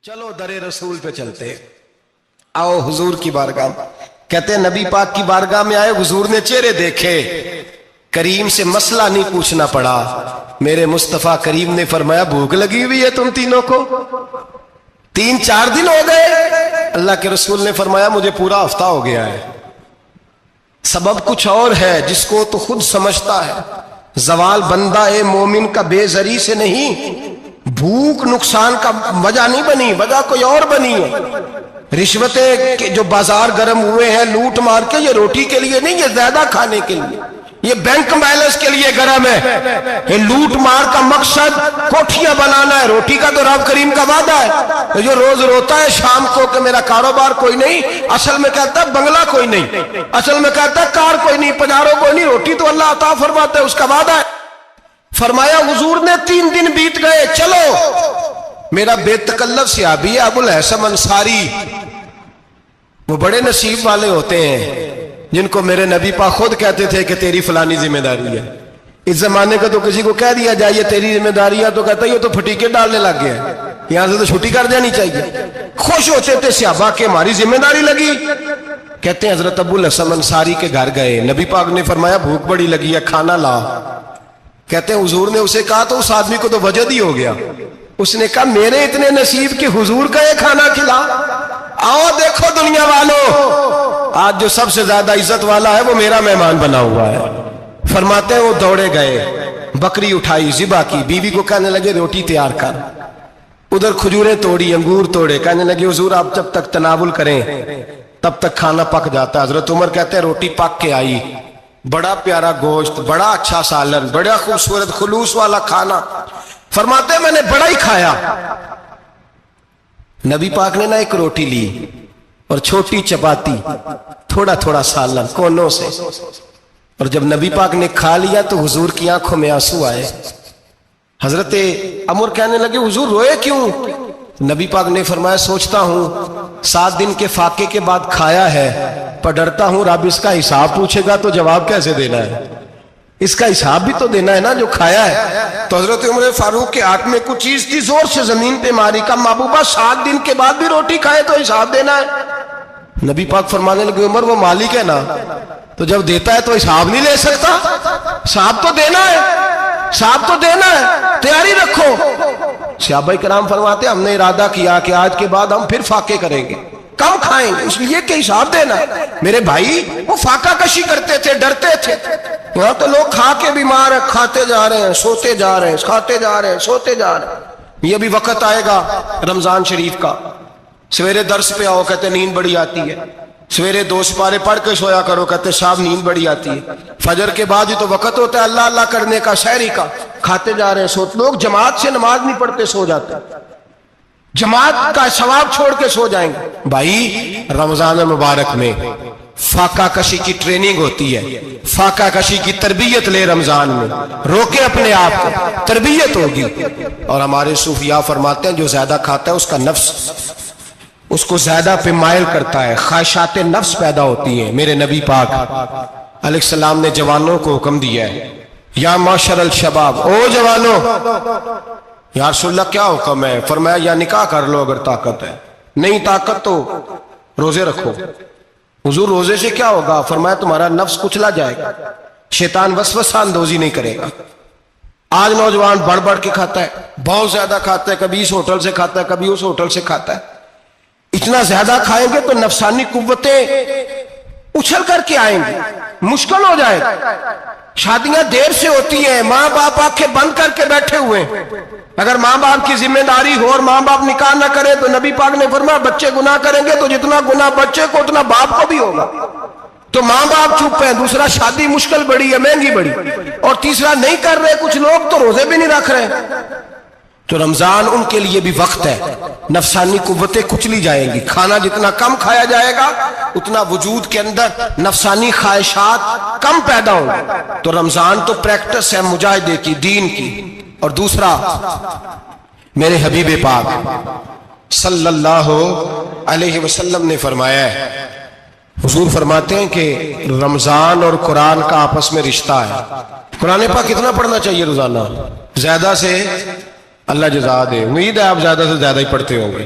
چلو در رسول پہ چلتے، آؤ حضور کی بارگاہ۔ کہتے ہیں نبی پاک کی بارگاہ میں آئے، حضور نے چہرے دیکھے، کریم سے مسئلہ نہیں پوچھنا پڑا۔ میرے مصطفیٰ کریم نے فرمایا بھوک لگی ہوئی ہے تم تینوں کو؟ 3-4 دن ہو گئے؟ اللہ کے رسول نے فرمایا مجھے پورا ہفتہ ہو گیا ہے۔ سبب کچھ اور ہے جس کو تو خود سمجھتا ہے۔ زوال بندہ مومن کا بے زری سے نہیں، بھوک نقصان کا وجہ نہیں بنی، وجہ کوئی اور بنی ہے۔ رشوتیں جو بازار گرم ہوئے ہیں لوٹ مار کے، یہ روٹی کے لیے نہیں، یہ زیادہ کھانے کے لیے، یہ بینک بیلنس کے لیے گرم ہے۔ یہ لوٹ مار کا مقصد کوٹھیاں بنانا ہے، روٹی کا تو رب کریم کا وعدہ ہے۔ جو روز روتا ہے شام کو کہ میرا کاروبار کوئی نہیں، اصل میں کہتا ہے بنگلہ کوئی نہیں، اصل میں کہتا ہے کار کوئی نہیں، پجارو کوئی نہیں، روٹی تو اللہ عطا فرماتا ہے، اس کا وعدہ ہے۔ فرمایا حضور نے 3 دن بیت گئے، چلو۔ میرا بے تکلف صحابی ہے ابو الحسن انصاری، وہ بڑے نصیب والے ہوتے ہیں جن کو میرے نبی پاک خود کہتے تھے کہ تیری فلانی ذمہ داری ہے۔ اس زمانے کا تو کسی کو کہہ دیا جائے یہ تیری ذمہ داری ہے تو کہتا ہے یہ تو پھٹیکے ڈالنے لگ گیا ہے، یہاں سے تو چھٹی کر جانی چاہیے۔ خوش ہوتے تھے صحابہ کہ ہماری ذمہ داری لگی۔ کہتے ہیں حضرت ابو الحسن انصاری کے گھر گئے، نبی پاک نے فرمایا بھوک بڑی لگی ہے، کھانا لا۔ کہتے ہیں حضور نے اسے کہا تو اس آدمی کو تو وجد ہی ہو گیا، اس نے کہا میرے اتنے نصیب کہ حضور کا یہ کھانا کھلا۔ آؤ دیکھو دنیا والوں، آج جو سب سے زیادہ عزت والا ہے وہ میرا مہمان بنا ہوا ہے۔ فرماتے ہیں وہ دوڑے گئے، بکری اٹھائی، ذبح کی، بیوی کو کہنے لگے روٹی تیار کر، ادھر کھجوریں توڑی، انگور توڑے، کہنے لگے حضور آپ جب تک تناول کریں تب تک کھانا پک جاتا ہے۔ حضرت عمر کہتے ہیں روٹی پک کے آئی، بڑا پیارا گوشت، بڑا اچھا سالن، بڑا خوبصورت خلوص والا کھانا۔ فرماتے ہیں میں نے بڑا ہی کھایا۔ نبی پاک نے نہ ایک روٹی لی اور چھوٹی چپاتی، تھوڑا تھوڑا سالن کونوں سے، اور جب نبی پاک نے کھا لیا تو حضور کی آنکھوں میں آنسو آئے۔ حضرت عمر کہنے لگے حضور روئے کیوں؟ نبی پاک نے فرمایا سوچتا ہوں 7 دن کے فاقے کے بعد کھایا ہے، پر ڈرتا ہوں رب اس کا حساب پوچھے گا تو جواب کیسے دینا ہے، اس کا حساب بھی تو دینا ہے نا جو کھایا ہے۔ تو حضرت عمر فاروق کے ہاتھ میں کچھ چیز تھی، زور سے زمین پہ ماری، کا محبوبہ 7 دن کے بعد بھی روٹی کھائے تو حساب دینا ہے۔ نبی پاک فرمانے لگے عمر وہ مالک ہے نا، تو جب دیتا ہے تو حساب نہیں لے سکتا، حساب تو دینا ہے، حساب تو دینا ہے، تیاری رکھو۔ صحابہ کرام فرماتے ہم نے ارادہ کیا کہ آج کے بعد ہم پھر فاقے کریں گے، کم کھائیں گے، اس لیے کہ حساب دینا ہے۔ میرے بھائی وہ فاقہ کشی کرتے تھے، ڈرتے تھے۔ یہاں تو لوگ کھا کے بیمار ہیں، کھاتے جا رہے ہیں، سوتے جا رہے ہیں، کھاتے جا رہے ہیں، سوتے جا رہے ہیں۔ یہ بھی وقت آئے گا رمضان شریف کا، سویرے درس پہ آؤ کہتے نیند بڑی آتی ہے، سویرے 2 سپارے پڑھ کے سویا کرو کہتے صاحب نیند بڑی آتی ہے، فجر کے بعد ہی تو وقت ہوتا ہے اللہ اللہ کرنے کا، سحری کا، کھاتے جا رہے ہیں، سوتے۔ لوگ جماعت سے نماز نہیں پڑھتے، سو جاتے، جماعت کا ثواب چھوڑ کے سو جائیں گے۔ بھائی رمضان مبارک میں فاقہ کشی کی ٹریننگ ہوتی ہے، فاقہ کشی کی تربیت لے، رمضان میں روکے اپنے آپ کو، تربیت ہوگی۔ اور ہمارے صوفیاء فرماتے ہیں جو زیادہ کھاتا ہے اس کا نفس اس کو زیادہ پہ مائل کرتا ہے، خواہشات نفس پیدا ہوتی ہیں۔ میرے نبی پاک علیہ السلام نے جوانوں کو حکم دیا ہے یا معاشر الشباب، او جوانوں، یا رسول اللہ کیا حکم ہے؟ فرمایا یا نکاح کر لو اگر طاقت ہے، نہیں طاقت تو روزے رکھو۔ حضور روزے سے کیا ہوگا؟ فرمایا تمہارا نفس کچلا جائے گا، شیطان وسوسہ اندوزی نہیں کرے گا۔ آج نوجوان بڑھ بڑھ کے کھاتا ہے، بہت زیادہ کھاتا ہے، کبھی اس ہوٹل سے کھاتا ہے، کبھی اس ہوٹل سے کھاتا ہے۔ اتنا زیادہ کھائیں گے تو نفسانی قوتیں اچھل کر کے آئیں گی، مشکل ہو جائے گا۔ شادیاں دیر سے ہوتی ہیں، ماں باپ آنکھیں بند کر کے بیٹھے ہوئے ہیں۔ اگر ماں باپ کی ذمہ داری ہو اور ماں باپ نکاح نہ کرے تو نبی پاک نے فرمایا بچے گناہ کریں گے تو جتنا گناہ بچے کو اتنا باپ کو بھی ہوگا۔ تو ماں باپ چپ ہیں، دوسرا شادی مشکل بڑی ہے، مہنگی بڑی، اور تیسرا نہیں کر رہے، کچھ لوگ تو روزے بھی نہیں رکھ رہے۔ تو رمضان ان کے لیے بھی وقت ہے، نفسانی قوتیں کچلی جائیں گی، کھانا جتنا کم کھایا جائے گا اتنا وجود کے اندر نفسانی خواہشات کم پیدا ہوں گے۔ تو رمضان تو پریکٹس ہے مجاہدے کی، دین کی۔ اور دوسرا میرے حبیب پاک صلی اللہ علیہ وسلم نے فرمایا ہے، حضور فرماتے ہیں کہ رمضان اور قرآن کا آپس میں رشتہ ہے۔ قرآن پاک کتنا پڑھنا چاہیے روزانہ؟ زیادہ سے اللہ جزا دے، امید ہے آپ زیادہ سے زیادہ ہی پڑھتے ہوں گے۔